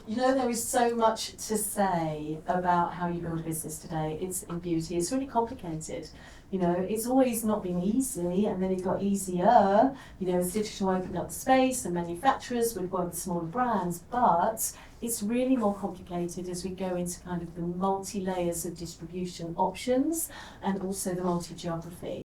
You know, there is so much to say about how you build a business today. It's in beauty. It's really complicated. You know, it's always not been easy, and then it got easier. You know, as digital opened up the space, and manufacturers would work with smaller brands, but it's really more complicated as we go into kind of the multi-layers of distribution options and also the multi-geography.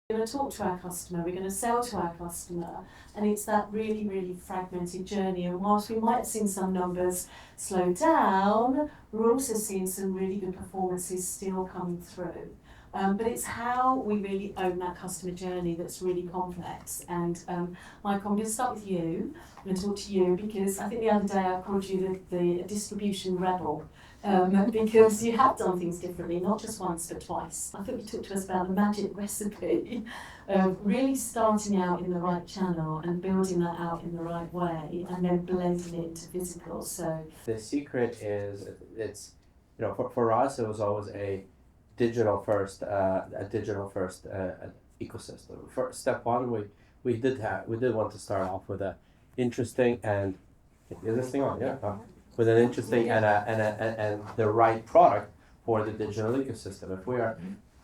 We're going to talk to our customer, we're going to sell to our customer, and it's that really, really fragmented journey. And whilst we might have seen some numbers slow down, we're also seeing some really good performances still coming through. But it's how we really own that customer journey that's really complex. And Michael, I'm going to start with you. I'm going to talk to you because I think the other day I called you the distribution rebel. Because you have done things differently, not just once but twice. I thought you talked to us about the magic recipe of really starting out in the right channel and building that out in the right way and then blending it into physical. So the secret is it's for us it was always a digital first ecosystem. For step one, we did want to start off with a interesting and is this thing on? Yeah. With an interesting and the right product for the digital ecosystem. If we are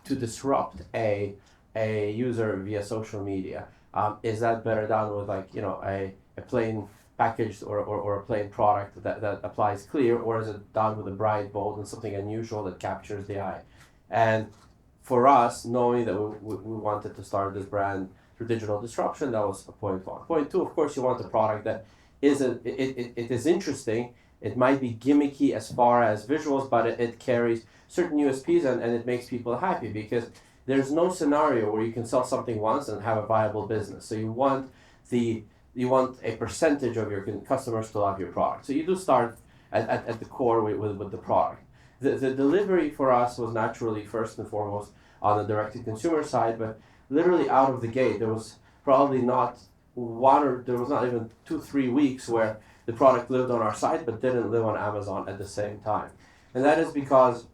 to disrupt a user via social media, is that better done with a plain packaged or a plain product that applies clear, or is it done with a bright, bold, and something unusual that captures the eye? And for us, knowing that we wanted to start this brand through digital disruption, that was a point one. Point two, of course, you want a product that it is interesting. It might be gimmicky as far as visuals, but it carries certain USPs and it makes people happy because there's no scenario where you can sell something once and have a viable business. So you want a percentage of your customers to love your product. So you do start at the core with the product. The delivery for us was naturally first and foremost on the direct-to-consumer side, but literally out of the gate, there was probably not even 2-3 weeks where the product lived on our site but didn't live on Amazon at the same time. And that is because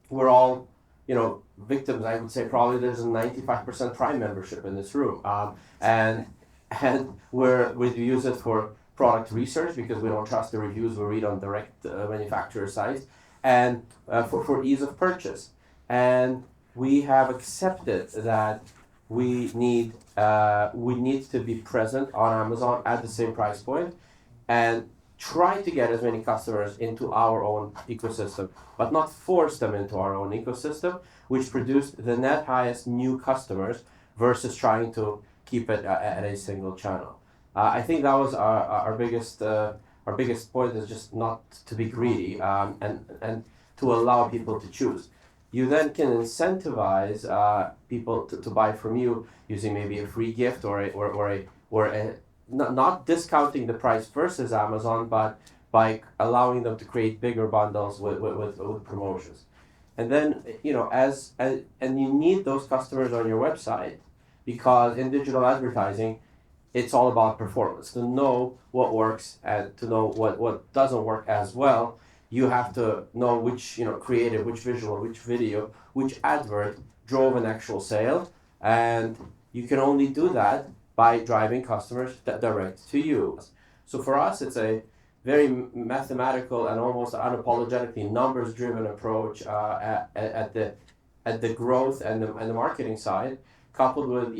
we're all, victims. I would say probably there's a 95% Prime membership in this room. And we use it for product research because we don't trust the reviews we read on direct manufacturer sites, and for ease of purchase. And we have accepted that we need to be present on Amazon at the same price point and try to get as many customers into our own ecosystem, but not force them into our own ecosystem, which produced the net highest new customers versus trying to keep it at a single channel. I think that was our biggest point, is just not to be greedy and to allow people to choose. You then can incentivize people to buy from you using maybe a free gift or a not discounting the price versus Amazon, but by allowing them to create bigger bundles with promotions. And then, and you need those customers on your website because in digital advertising, it's all about performance. To know what works and to know what doesn't work as well, you have to know which creative, which visual, which video, which advert drove an actual sale, and you can only do that by driving customers direct to you. So for us, it's a very mathematical and almost unapologetically numbers-driven approach at the growth and the marketing side, coupled with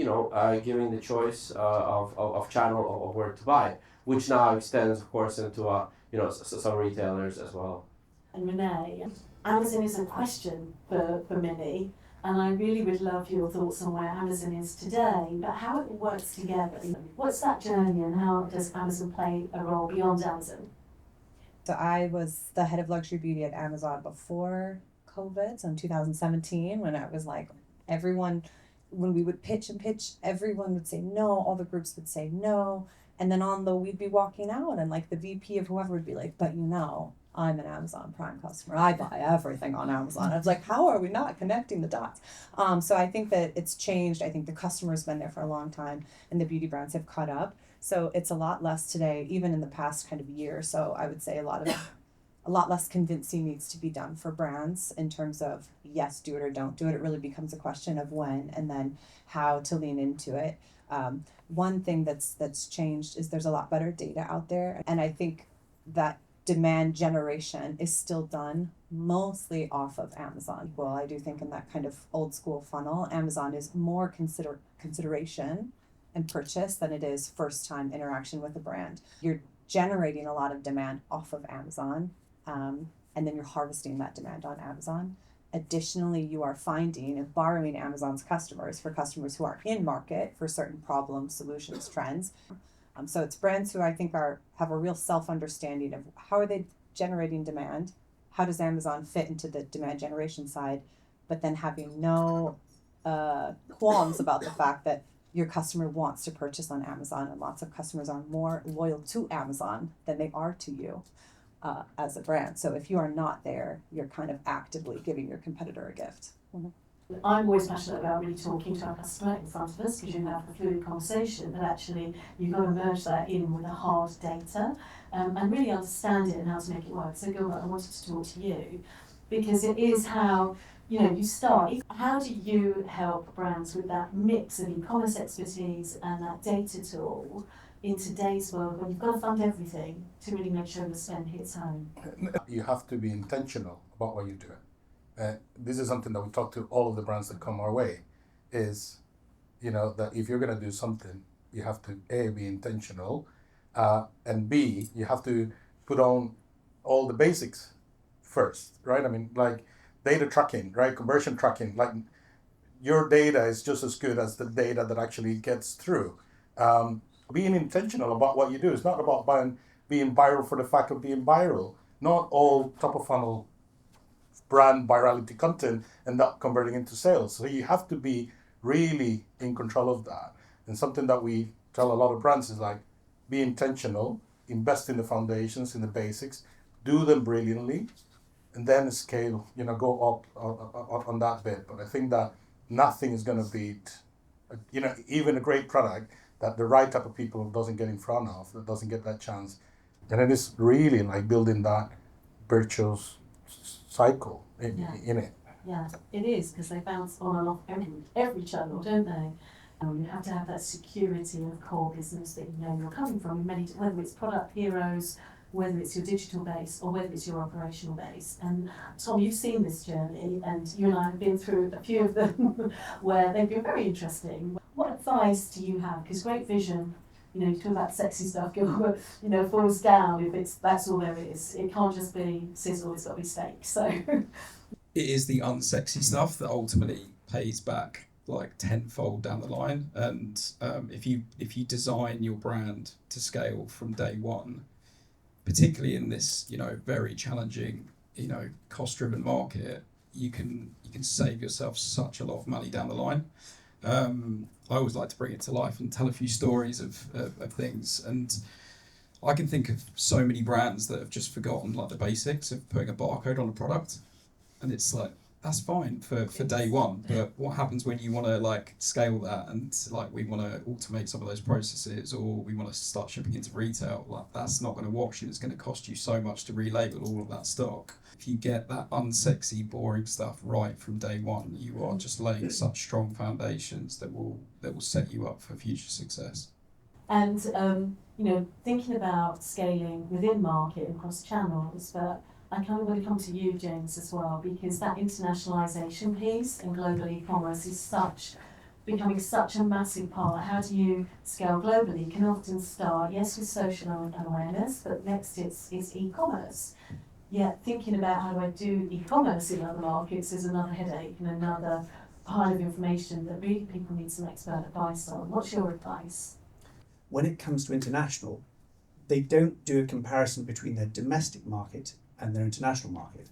giving the choice of channel of where to buy, which now extends, of course, into some retailers as well. And Renee, Amazon is a question for many. And I really would love your thoughts on where Amazon is today, but how it works together. What's that journey and how does Amazon play a role beyond Amazon? So I was the head of luxury beauty at Amazon before COVID, so in 2017, when I was like, when we would pitch, everyone would say no, all the groups would say no. And then we'd be walking out and like the VP of whoever would be like, but I'm an Amazon Prime customer. I buy everything on Amazon. I was like, how are we not connecting the dots? So I think that it's changed. I think the customer's been there for a long time and the beauty brands have caught up. So it's a lot less today, even in the past kind of year. So I would say a lot less convincing needs to be done for brands in terms of, yes, do it or don't do it. It really becomes a question of when and then how to lean into it. one thing that's changed is there's a lot better data out there, and I think that demand generation is still done mostly off of Amazon. Well, I do think in that kind of old school funnel, Amazon is more consideration and purchase than it is first time interaction with a brand. You're generating a lot of demand off of Amazon, and then you're harvesting that demand on Amazon. Additionally, you are finding and borrowing Amazon's customers for customers who are in market for certain problems, solutions, trends. So it's brands who I think have a real self-understanding of how are they generating demand, how does Amazon fit into the demand generation side, but then having no qualms about the fact that your customer wants to purchase on Amazon, and lots of customers are more loyal to Amazon than they are to you as a brand. So if you are not there, you're kind of actively giving your competitor a gift. I'm always passionate about really talking to our customer in front of us, because you have a fluid conversation, but actually you've got to merge that in with the hard data and really understand it and how to make it work. So Gilbert, I wanted to talk to you, because it is how you start. How do you help brands with that mix of e-commerce expertise and that data tool in today's world when you've got to fund everything to really make sure the spend hits home? You have to be intentional about what you're doing. This is something that we talk to all of the brands that come our way, is, that if you're going to do something, you have to A, be intentional, and B, you have to put on all the basics first, right? I mean, like data tracking, right? Conversion tracking, like your data is just as good as the data that actually gets through. Being intentional about what you do. It's not about being viral for the fact of being viral. Not all top of funnel brand virality content end up converting into sales. So you have to be really in control of that. And something that we tell a lot of brands is like, be intentional, invest in the foundations, in the basics, do them brilliantly, and then scale, go up on that bit. But I think that nothing is going to beat, even a great product that the right type of people doesn't get in front of, that doesn't get that chance. And it is really like building that virtuous cycle in it. Yeah, it is, because they bounce on and off every channel, don't they? You have to have that security of core business that you're coming from, whether it's product heroes, whether it's your digital base, or whether it's your operational base. And Tom, you've seen this journey, and you and I have been through a few of them where they've been very interesting. What advice do you have? Because great vision, you talk about sexy stuff, falls down if that's all there is. It can't just be sizzle, it's got to be steak. So it is the unsexy stuff that ultimately pays back like tenfold down the line. And if you design your brand to scale from day one, particularly in this very challenging cost-driven market, you can save yourself such a lot of money down the line. I always like to bring it to life and tell a few stories of things, and I can think of so many brands that have just forgotten like the basics of putting a barcode on a product, and it's like, that's fine for day one, but what happens when you want to like scale that and like we want to automate some of those processes, or we want to start shipping into retail? Like, that's not going to wash, and it's going to cost you so much to relabel all of that stock. If you get that unsexy, boring stuff right from day one, you are just laying such strong foundations that will set you up for future success. And thinking about scaling within market and across channels, but I kind of want to come to you, James, as well, because that internationalisation piece and global e-commerce is becoming such a massive part. How do you scale globally? You can often start, yes, with social awareness, but next it's e-commerce. Yet thinking about how do I do e-commerce in other markets is another headache and another pile of information that really people need some expert advice on. What's your advice? When it comes to international, they don't do a comparison between their domestic market and their international market.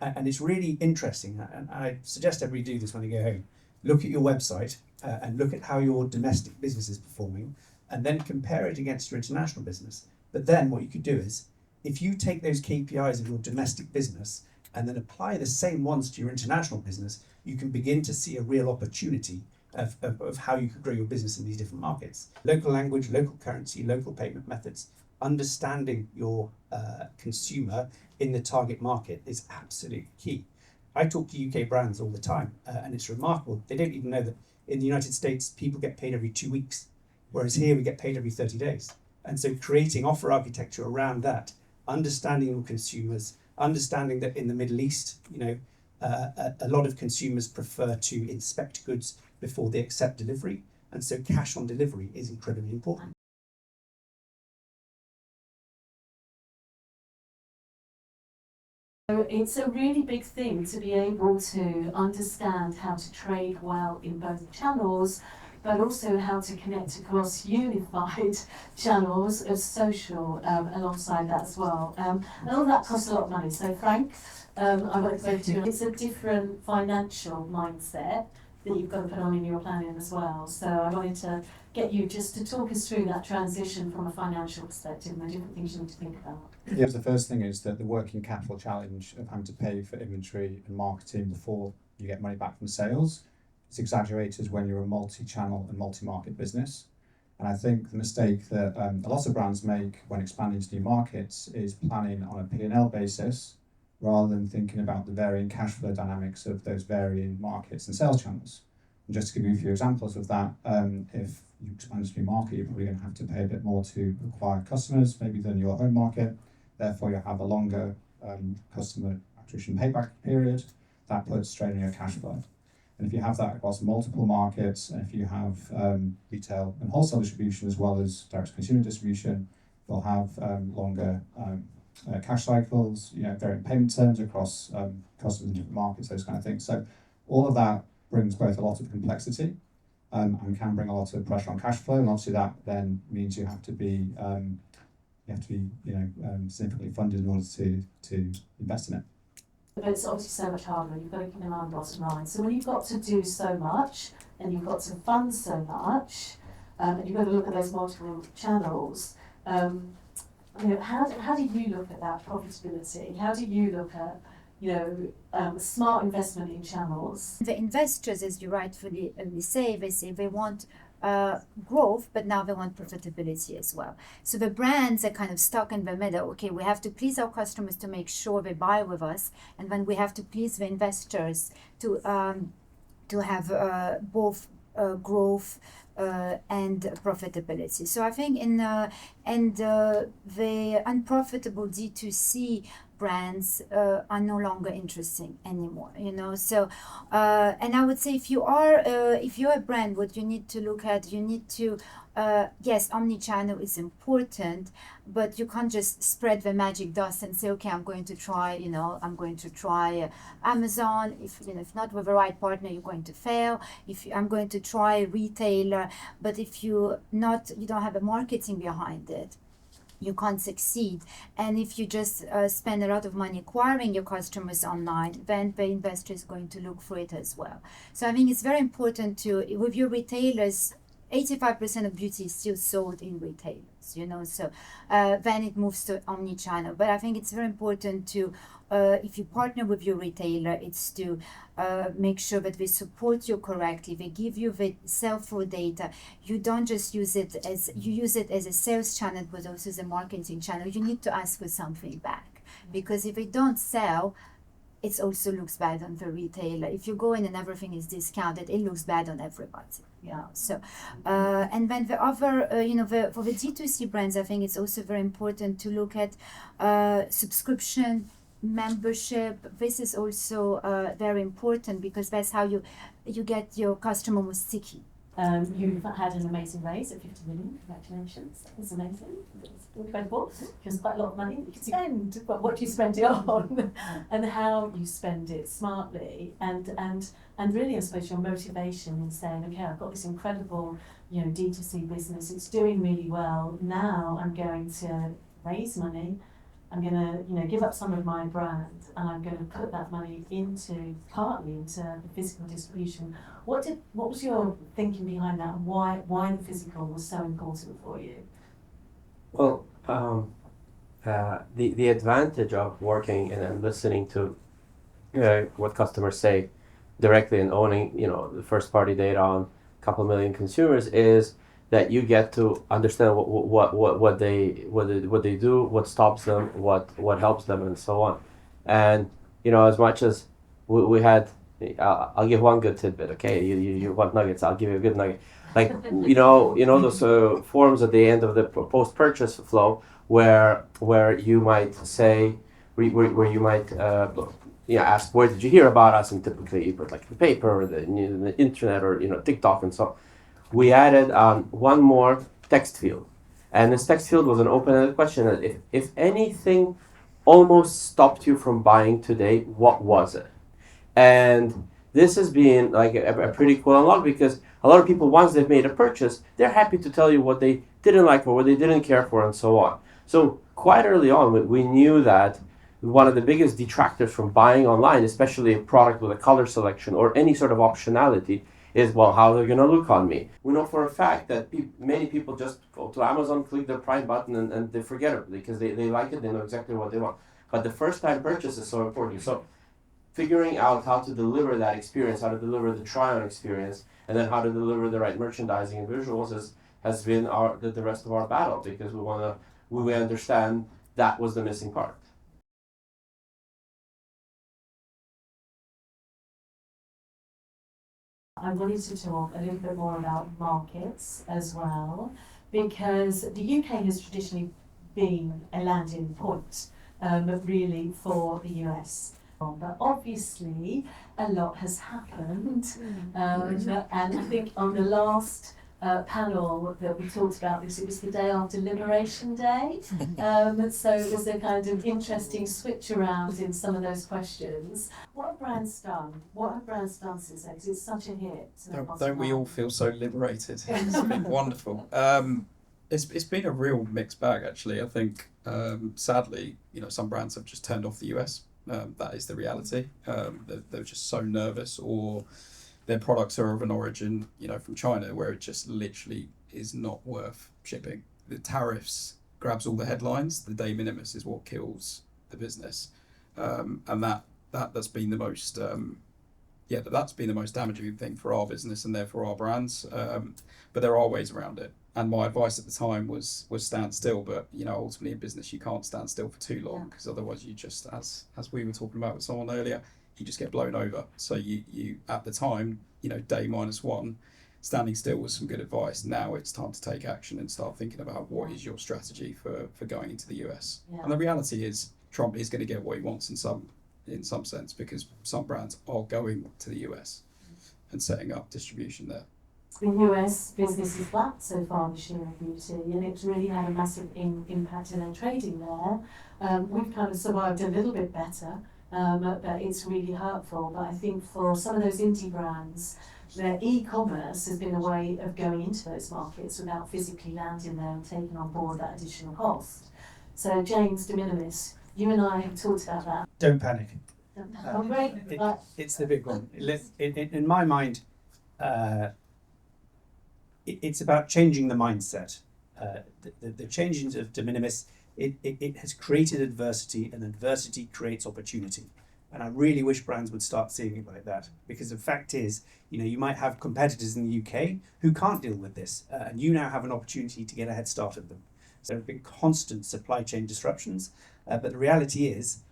And it's really interesting, and I suggest everybody do this when they go home. Look at your website and look at how your domestic business is performing, and then compare it against your international business. But then what you could do is, if you take those KPIs of your domestic business and then apply the same ones to your international business, you can begin to see a real opportunity of how you could grow your business in these different markets. Local language, local currency, local payment methods, understanding your consumer in the target market is absolutely key. I talk to UK brands all the time, and it's remarkable. They don't even know that in the United States, people get paid every 2 weeks. Whereas here we get paid every 30 days. And so creating offer architecture around that, understanding your consumers, understanding that in the Middle East, a lot of consumers prefer to inspect goods before they accept delivery. And so cash on delivery is incredibly important. So it's a really big thing to be able to understand how to trade well in both channels, but also how to connect across unified channels of social alongside that as well. And all that costs a lot of money. So Frank, I won't go to it's a different financial mindset that you've got to put on in your planning as well. So I wanted to get you just to talk us through that transition from a financial perspective and the different things you need to think about. Yeah, the first thing is that the working capital challenge of having to pay for inventory and marketing before you get money back from sales is exaggerated when you're a multi-channel and multi-market business. And I think the mistake that a lot of brands make when expanding to new markets is planning on a P&L basis rather than thinking about the varying cash flow dynamics of those varying markets and sales channels. And just to give you a few examples of that, if you expand to a new market, you're probably going to have to pay a bit more to acquire customers, maybe than your home market. Therefore, you have a longer customer acquisition payback period. That puts strain on your cash flow. And if you have that across multiple markets, and if you have retail and wholesale distribution as well as direct consumer distribution, you'll have longer cash cycles, varying payment terms across customers in different markets, those kind of things. So all of that brings both a lot of complexity and can bring a lot of pressure on cash flow. And obviously that then means you have to be significantly funded in order to invest in it. But it's obviously so much harder. You've got to keep in mind bottom line. So when you've got to do so much and you've got to fund so much, and you've got to look at those multiple channels, how do you look at that profitability? How do you look at smart investment in channels? The investors, as you rightfully say, they want growth, but now they want profitability as well. So the brands are kind of stuck in the middle. Okay, we have to please our customers to make sure they buy with us, and then we have to please the investors to have both growth and profitability. So I think the unprofitable D2C brands are no longer interesting anymore, so and I would say if you're a brand, what you need to look at, you need to yes, omni-channel is important, but you can't just spread the magic dust and say, okay, I'm going to try Amazon. If not with the right partner, you're going to fail. I'm going to try a retailer, but if you don't have a marketing behind it, you can't succeed. And if you just spend a lot of money acquiring your customers online, then the investor is going to look for it as well. So I think it's very important with your retailers, 85% of beauty is still sold in retailers, so then it moves to omni-channel. But I think it's very important to, if you partner with your retailer, it's to make sure that they support you correctly, they give you the sell-through data. You don't just use it as a sales channel, but also as a marketing channel. You need to ask for something back, because if they don't sell, it also looks bad on the retailer. If you go in and everything is discounted, it looks bad on everybody. So, and then the other, for the D2C brands, I think it's also very important to look at subscription, membership. This is also very important, because that's how you get your customer more sticky. You've had an amazing raise at 50 million. Congratulations. That's amazing. It's incredible. Just quite a lot of money you can spend, but what do you spend it on and how you spend it smartly, and really, I suppose, your motivation in saying, okay, I've got this incredible, D2C business. It's doing really well. Now I'm going to raise money. I'm going to, give up some of my brand, and I'm going to put that money partly into the physical distribution. What was your thinking behind that? Why the physical was so important for you? Well, the advantage of working and listening to what customers say directly and owning, the first party data on a couple million consumers is that you get to understand what they do, what stops them, what helps them, and so on. And as much as we had, I'll give one good tidbit. Okay, you want nuggets? I'll give you a good nugget. Like those forms at the end of the post-purchase flow where you might say where you might ask where did you hear about us, and typically you put like the paper or the internet or TikTok and so. We added one more text field, and this text field was an open-ended question that if anything almost stopped you from buying today, what was it? And this has been like a pretty cool unlock, because a lot of people, once they've made a purchase, they're happy to tell you what they didn't like or what they didn't care for and so on. So quite early on, we knew that one of the biggest detractors from buying online, especially a product with a color selection or any sort of optionality, is, well, how they're going to look on me. We know for a fact that many people just go to Amazon, click the Prime button, and they forget it because they like it, they know exactly what they want. But the first time purchase is so important. So figuring out how to deliver that experience, how to deliver the try-on experience, and then how to deliver the right merchandising and visuals has been the rest of our battle, because we understand that was the missing part. I wanted to talk a little bit more about markets as well, because the UK has traditionally been a landing point, really, for the US. But obviously, a lot has happened, and I think on the last panel that we talked about this, it was the day after Liberation Day, so it was a kind of interesting switch around in some of those questions. What have brands done? What have brands done since then? Because it's such a hit. Don't we all feel so liberated? It's been wonderful. It's been a real mixed bag, actually. I think, sadly, some brands have just turned off the US. That is the reality. They're just so nervous, or their products are of an origin, from China, where it just literally is not worth shipping. The tariffs grabs all the headlines. The de minimis is what kills the business, and that's been the most that's been the most damaging thing for our business and therefore our brands. But there are ways around it. And my advice at the time was stand still. But ultimately in business you can't stand still for too long, because otherwise you just, as we were talking about with someone earlier, you just get blown over. So you at the time, day -1, standing still was some good advice. Now it's time to take action and start thinking about what is your strategy for going into the US. Yeah. And the reality is Trump is going to get what he wants in some sense, because some brands are going to the US and setting up distribution there. The US business is flat so far this year in beauty, and it's really had a massive impact in their trading there. We've kind of survived a little bit better, but it's really hurtful. But I think for some of those indie brands, their e-commerce has been a way of going into those markets without physically landing there and taking on board that additional cost. So James, de minimis, you and I have talked about that. Don't panic. Oh, great. It's the big one. In my mind, it's about changing the mindset. The changing of de minimis, it has created adversity, and adversity creates opportunity. And I really wish brands would start seeing it like that, because the fact is, you might have competitors in the UK who can't deal with this, and you now have an opportunity to get a head start of them. So there have been constant supply chain disruptions, but the reality is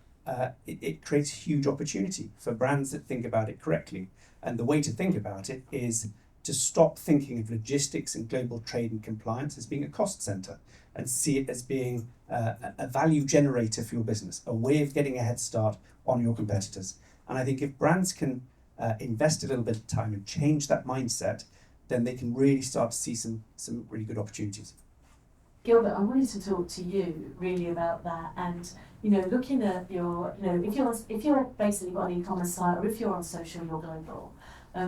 it creates huge opportunity for brands that think about it correctly. And the way to think about it is to stop thinking of logistics and global trade and compliance as being a cost center, and see it as being a value generator for your business, a way of getting a head start on your competitors. And I think if brands can invest a little bit of time and change that mindset, then they can really start to see some really good opportunities. Gilbert, I wanted to talk to you really about that, and looking at your, if you're basically got an e-commerce site, or if you're on social, you're global.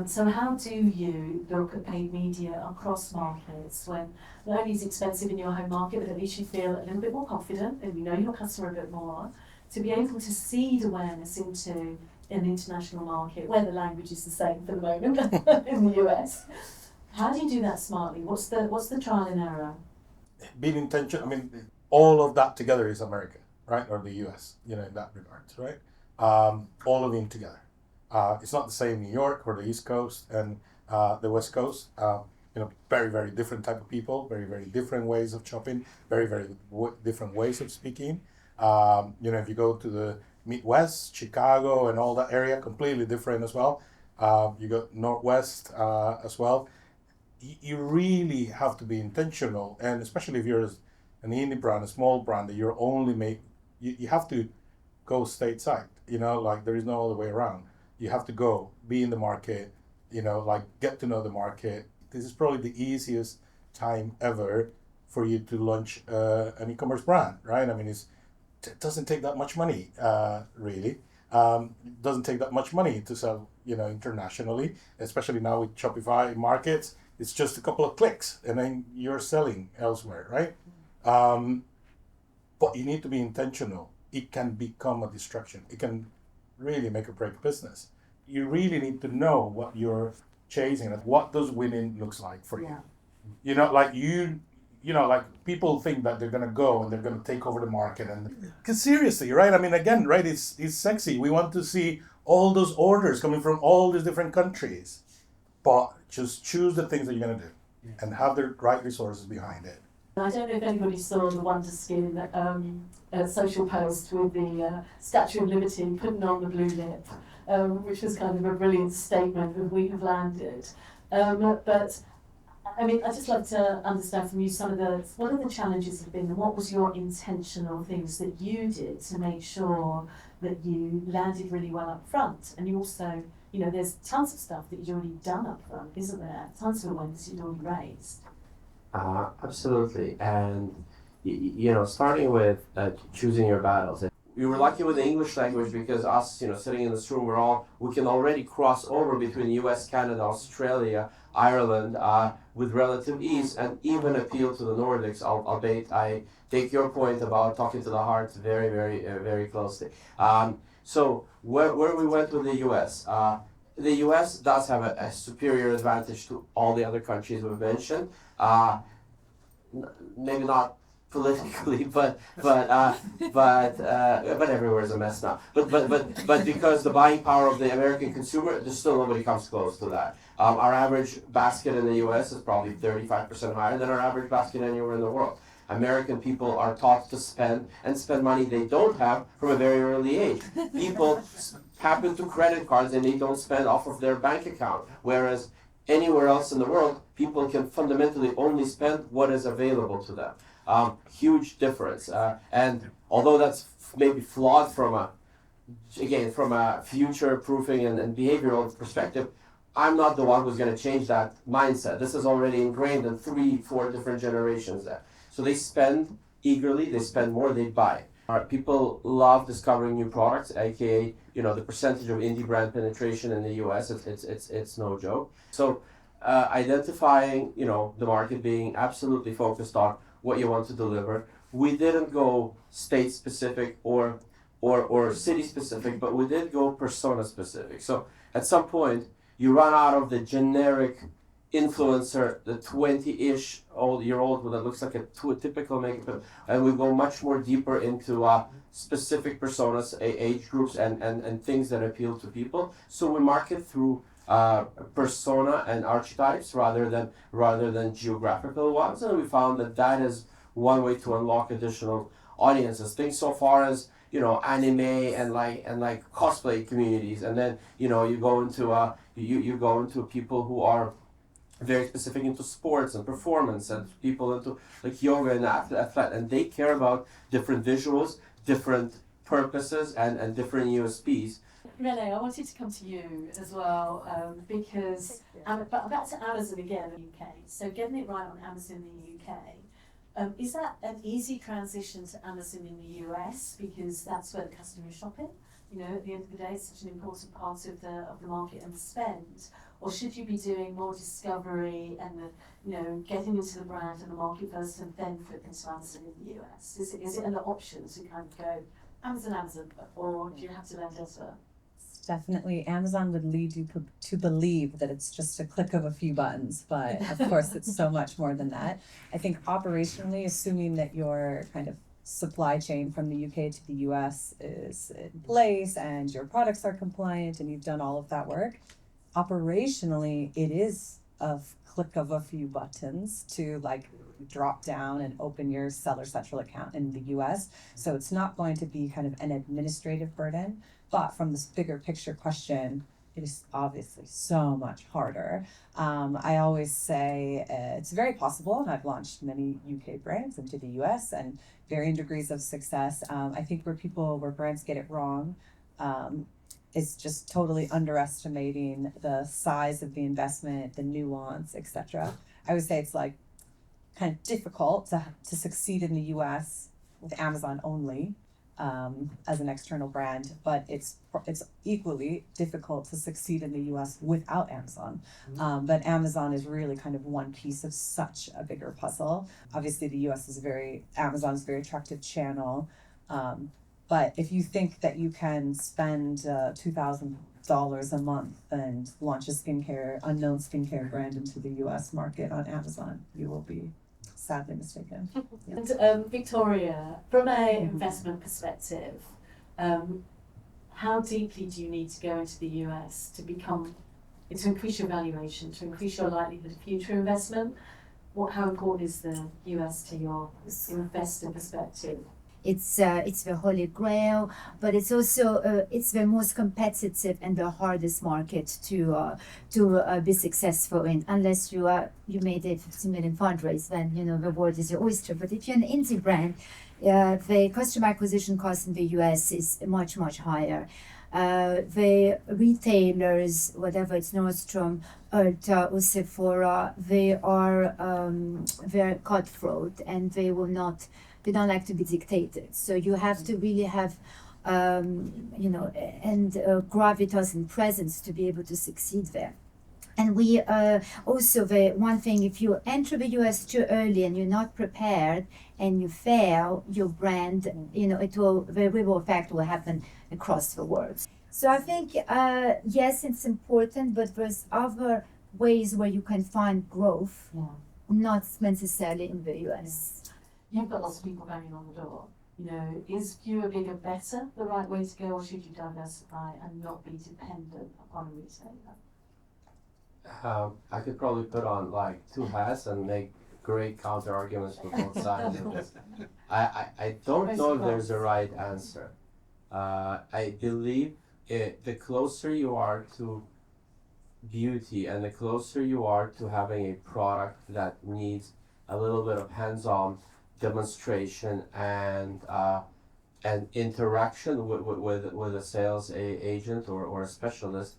So how do you look at paid media across markets when not only is it expensive in your home market, but at least you feel a little bit more confident and you know your customer a bit more, to be able to seed awareness into an international market where the language is the same for the moment in the US? How do you do that smartly? What's the trial and error? Being intentional, all of that together is America, right? Or the US, in that regard, right? All of them together. It's not the same New York or the East Coast and the West Coast. Very, very different type of people, very, very different ways of shopping, very, very different ways of speaking. If you go to the Midwest, Chicago and all that area, completely different as well. You got Northwest as well. you really have to be intentional, and especially if you're an indie brand, a small brand that you're only you have to go stateside. Like there is no other way around. You have to go, be in the market, like get to know the market. This is probably the easiest time ever for you to launch an e-commerce brand, right? I mean, it doesn't take that much money, really. It doesn't take that much money to sell, internationally, especially now with Shopify markets. It's just a couple of clicks and then you're selling elsewhere, right? But you need to be intentional. It can become a distraction. It can really make or break business. You really need to know what you're chasing and what does winning looks like for you. Like people think that they're gonna go and they're gonna take over the market, and because seriously, right? I mean, again, right? It's sexy. We want to see all those orders coming from all these different countries, but just choose the things that you're gonna do and have the right resources behind it. I don't know if anybody saw the Wonder Skin social post with the Statue of Liberty putting on the blue lip, which was kind of a brilliant statement of we have landed. But I mean, I'd just like to understand from you what are the challenges have been, and what was your intentional things that you did to make sure that you landed really well up front? And you also, there's tons of stuff that you'd already done up front, isn't there? Tons of awareness you'd already raised. Absolutely, and starting with choosing your battles. We were lucky with the English language because us, sitting in this room, we can already cross over between U.S., Canada, Australia, Ireland with relative ease, and even appeal to the Nordics. Albeit I take your point about talking to the heart very, very, very closely. So where we went with the U.S. The U.S. does have a superior advantage to all the other countries we've mentioned. Maybe not politically, but everywhere is a mess now. But because the buying power of the American consumer, there's still nobody comes close to that. Our average basket in the U.S. is probably 35% higher than our average basket anywhere in the world. American people are taught to spend money they don't have from a very early age. People tap into credit cards and they don't spend off of their bank account, whereas anywhere else in the world, people can fundamentally only spend what is available to them. Huge difference. And although that's maybe flawed from a future proofing and behavioral perspective, I'm not the one who's going to change that mindset. This is already ingrained in 3-4 different generations there. So they spend eagerly, they spend more, they buy. People love discovering new products, aka the percentage of indie brand penetration in the US, it's no joke. So identifying the market, being absolutely focused on what you want to deliver. We didn't go state specific or city specific, but we did go persona specific. So at some point you run out of the generic influencer, the 20-year-old that looks like a typical makeup, and we go much more deeper into specific personas, age groups, and things that appeal to people. So we market through persona and archetypes rather than geographical ones, and we found that is one way to unlock additional audiences. Things so far as anime and like cosplay communities, and then you go into you go into people who are very specific into sports and performance, and people into like yoga and athlete, and they care about different visuals, different purposes, and different USPs. Renee, I wanted to come to you as well because but back to Amazon again in the UK. So getting it right on Amazon in the UK, is that an easy transition to Amazon in the US because that's where the customer is shopping? At the end of the day, it's such an important part of the market and the spend. Or should you be doing more discovery and getting into the brand and the market first and then flip into Amazon in the US? Is it an option to kind of go Amazon, or do you have to learn elsewhere? Definitely, Amazon would lead you to believe that it's just a click of a few buttons, but of course it's so much more than that. I think operationally, assuming that your kind of supply chain from the UK to the US is in place and your products are compliant and you've done all of that work, operationally it is a click of a few buttons to drop down and open your Seller Central account in the US. So it's not going to be kind of an administrative burden. But from this bigger picture question, it is obviously so much harder. I always say it's very possible, and I've launched many UK brands into the US and varying degrees of success. I think where brands get it wrong is just totally underestimating the size of the investment, the nuance, etc. I would say it's like kind of difficult to succeed in the US with Amazon only as an external brand, but it's equally difficult to succeed in the US without Amazon. But Amazon is really kind of one piece of such a bigger puzzle. Obviously, the US is Amazon's a very attractive channel. But if you think that you can spend $2,000 a month and launch a unknown skincare brand into the US market on Amazon, you will be sadly mistaken. Yeah. And Victoria, from an investment perspective, how deeply do you need to go into the US to increase your valuation, to increase your likelihood of future investment? How important is the US to your investor perspective? It's the holy grail, but it's also it's the most competitive and the hardest market to be successful in. Unless you made a 50 million fundraise, then the world is your oyster. But if you're an indie brand, the customer acquisition cost in the US is much higher. The retailers, whatever it's Nordstrom, Ulta, or Sephora, they're cutthroat, and they don't like to be dictated. So you have to really have, gravitas and presence to be able to succeed there. And we also, the one thing, if you enter the US too early and you're not prepared and you fail, your brand, the ripple effect will happen across the world. So I think, yes, it's important, but there's other ways where you can find growth, not necessarily in the US. You've got lots of people banging on the door. Is fewer, bigger, better the right way to go, or should you diversify and not be dependent upon a retailer? I could probably put on like two hats and make great counter arguments for both sides of this. I don't know if there's a right answer. I believe the closer you are to beauty and the closer you are to having a product that needs a little bit of hands-on demonstration and interaction with a sales agent or a specialist,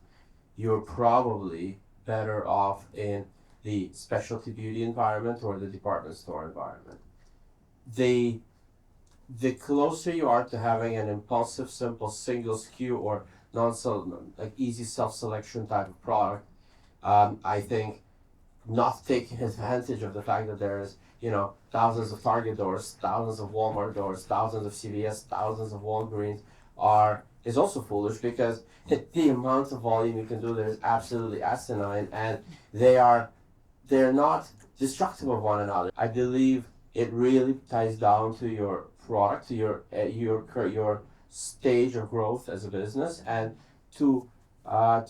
you're probably better off in the specialty beauty environment or the department store environment. The closer you are to having an impulsive, simple, single SKU or easy self-selection type of product, I think not taking advantage of the fact that there is thousands of Target doors, thousands of Walmart doors, thousands of CVS, thousands of Walgreens is also foolish, because the amount of volume you can do there is absolutely asinine, and they're not destructive of one another. I believe it really ties down to your product, to your stage of growth as a business, and to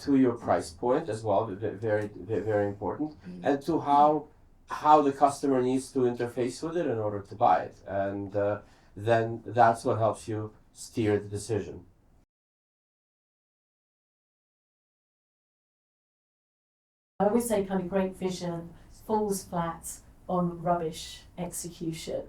your price point as well, very, very important, and to how the customer needs to interface with it in order to buy it. And then that's what helps you steer the decision. I always say kind of great vision falls flat on rubbish execution.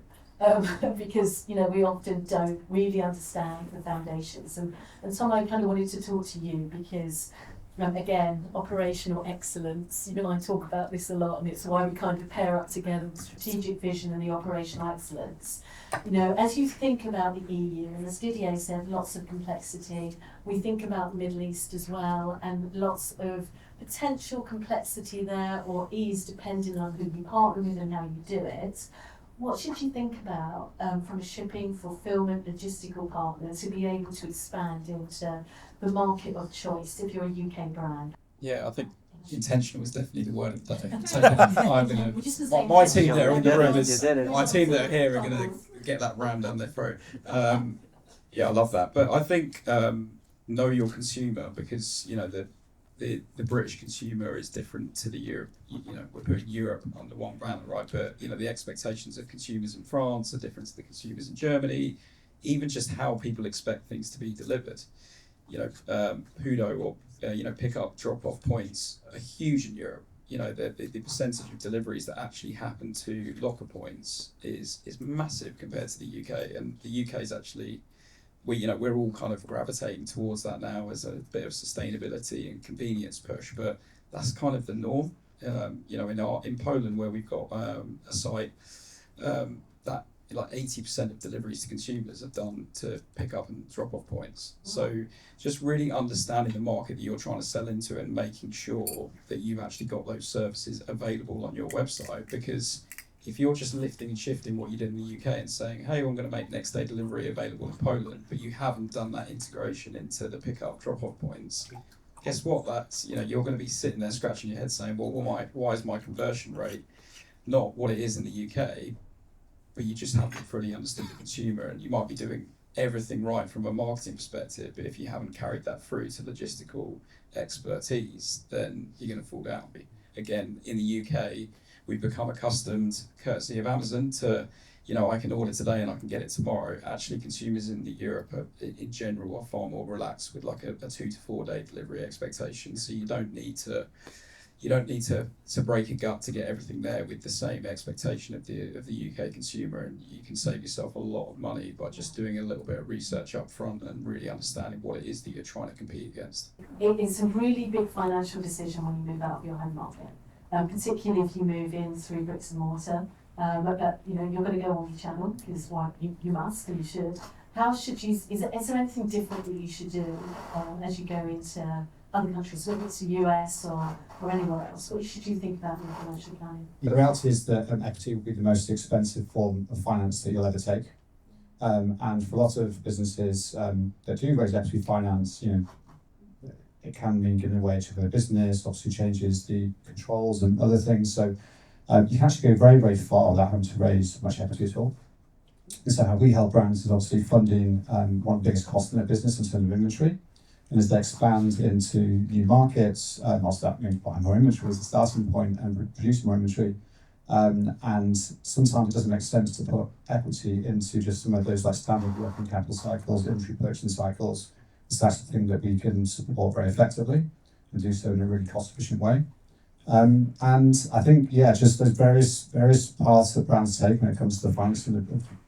Because we often don't really understand the foundations. And Tom, I kind of wanted to talk to you because again, operational excellence. You and I talk about this a lot, and it's why we kind of pair up together the strategic vision and the operational excellence. As you think about the EU, and as Didier said, lots of complexity. We think about the Middle East as well, and lots of potential complexity there, or ease depending on who you partner with and how you do it. What should you think about from a shipping, fulfillment, logistical partner to be able to expand into the market of choice if you're a UK brand? Yeah, I think intentional is definitely the word of the day. So I'm gonna, my team that are in the room my team that are here are gonna get that rammed down their throat. Yeah, I love that. But I think know your consumer, because the British consumer is different to the Europe. We're putting Europe under one banner, right? But the expectations of consumers in France are different to the consumers in Germany. Even just how people expect things to be delivered. Hudo or pick up, drop off points are huge in Europe. The percentage of deliveries that actually happen to locker points is massive compared to the UK, and the UK is actually we're all kind of gravitating towards that now as a bit of sustainability and convenience push, but that's kind of the norm. In Poland, where we've got a site that like 80% of deliveries to consumers are done to pick up and drop off points. So just really understanding the market that you're trying to sell into and making sure that you've actually got those services available on your website, because if you're just lifting and shifting what you did in the UK and saying, hey, I'm going to make next day delivery available in Poland, but you haven't done that integration into the pick up drop off points, guess what? That's, you're going to be sitting there scratching your head saying, well, why is my conversion rate not what it is in the UK? But you just haven't fully understood the consumer, and you might be doing everything right from a marketing perspective, but if you haven't carried that through to logistical expertise, then you're going to fall down. Again, in the UK, we've become accustomed, courtesy of Amazon, to, I can order today and I can get it tomorrow. Actually, consumers in Europe in general are far more relaxed with like a 2 to 4 day delivery expectation. So you don't need to break a gut to get everything there with the same expectation of the UK consumer, and you can save yourself a lot of money by just doing a little bit of research up front and really understanding what it is that you're trying to compete against. It's a really big financial decision when you move out of your home market, particularly if you move in through bricks and mortar. But you're going to go on the channel because you must and you should. How should you? Is there anything different that you should do as you go into other countries, whether it's the US or anywhere else? What should you think about in financial planning? The reality is that equity will be the most expensive form of finance that you'll ever take. And for a lot of businesses that do raise equity finance, it can mean giving away to their business, obviously changes the controls and other things. So you can actually go very, very far without having to raise much equity at all. And so how we help brands is obviously funding one of the biggest costs in their business in terms of inventory. And as they expand into new markets, also that means buying more inventory as a starting point and producing more inventory. And sometimes it doesn't make sense to put equity into just some of those like standard working capital cycles, inventory purchasing cycles. So that's the thing that we can support very effectively and do so in a really cost-efficient way. And I think, just those various paths that brands take when it comes to the financing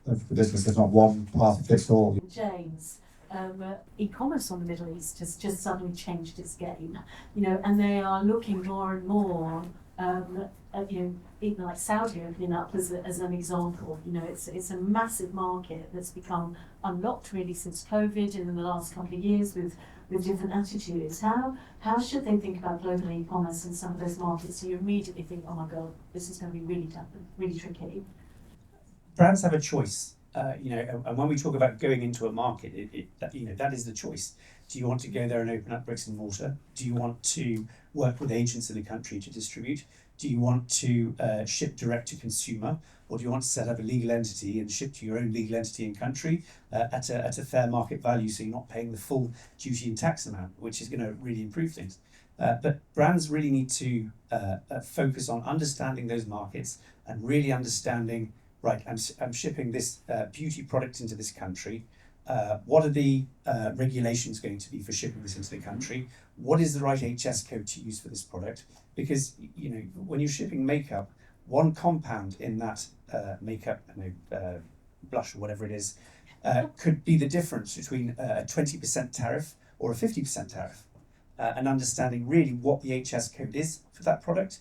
of the business. There's not one path that fits all. James, e-commerce on the Middle East has just suddenly changed its game, and they are looking more and more at, even like Saudi opening up as an example. It's a massive market that's become unlocked really since COVID and in the last couple of years with different attitudes. How should they think about global e-commerce in some of those markets? So you immediately think, oh my God, this is going to be really tough, really tricky. Brands have a choice. And when we talk about going into a market, that is the choice. Do you want to go there and open up bricks and mortar? Do you want to work with agents in the country to distribute? Do you want to ship direct to consumer? Or do you want to set up a legal entity and ship to your own legal entity in country at a fair market value, so you're not paying the full duty and tax amount, which is going to really improve things. But brands really need to focus on understanding those markets and really understanding, right, I'm shipping this beauty product into this country. What are the regulations going to be for shipping this into the country? What is the right HS code to use for this product? Because when you're shipping makeup, one compound in that makeup, blush or whatever it is, could be the difference between a 20% tariff or a 50% tariff. And understanding really what the HS code is for that product,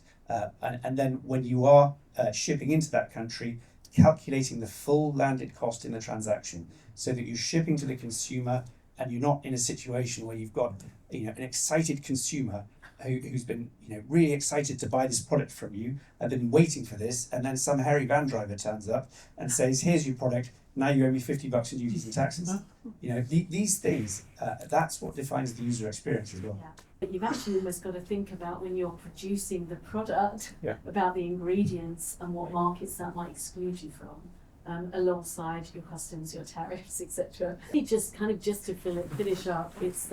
and then when you are shipping into that country, calculating the full landed cost in the transaction, so that you're shipping to the consumer and you're not in a situation where you've got an excited consumer who's been really excited to buy this product from you and been waiting for this, and then some hairy van driver turns up and says, here's your product, now you owe me $50 in duties and taxes. These things, that's what defines the user experience as well. Yeah. But you've actually almost got to think about, when you're producing the product, about the ingredients and what markets that might exclude you from, alongside your customs, your tariffs, etc. Just to finish up, it's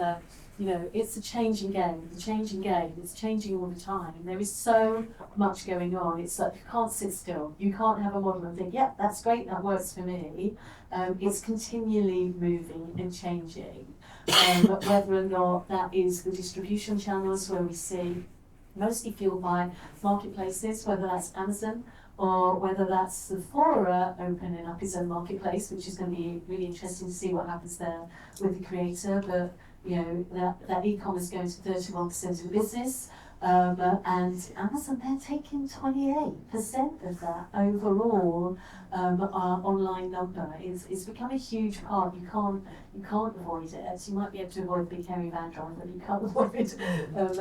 it's a changing game. It's changing all the time. There is so much going on. It's like you can't sit still. You can't have a model and think, yeah, that's great, that works for me. It's continually moving and changing. whether or not that is the distribution channels where we see mostly fueled by marketplaces, whether that's Amazon or whether that's Sephora opening up its own marketplace, which is going to be really interesting to see what happens there with the creator. But you know that e-commerce going to 31% of the business, and Amazon they're taking 28% of that overall online number. It's become a huge part. You can't avoid it. You might be able to avoid big hairy van drive, but you can't avoid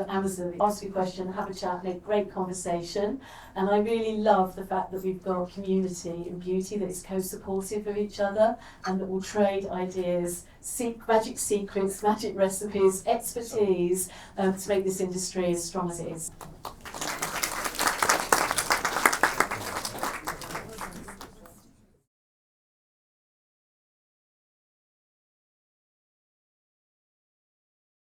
Amazon. Ask you a question, have a chat, make great conversation. And I really love the fact that we've got community and beauty that is co-supportive of each other and that will trade ideas, magic secrets, magic recipes, expertise to make this industry as strong as it is.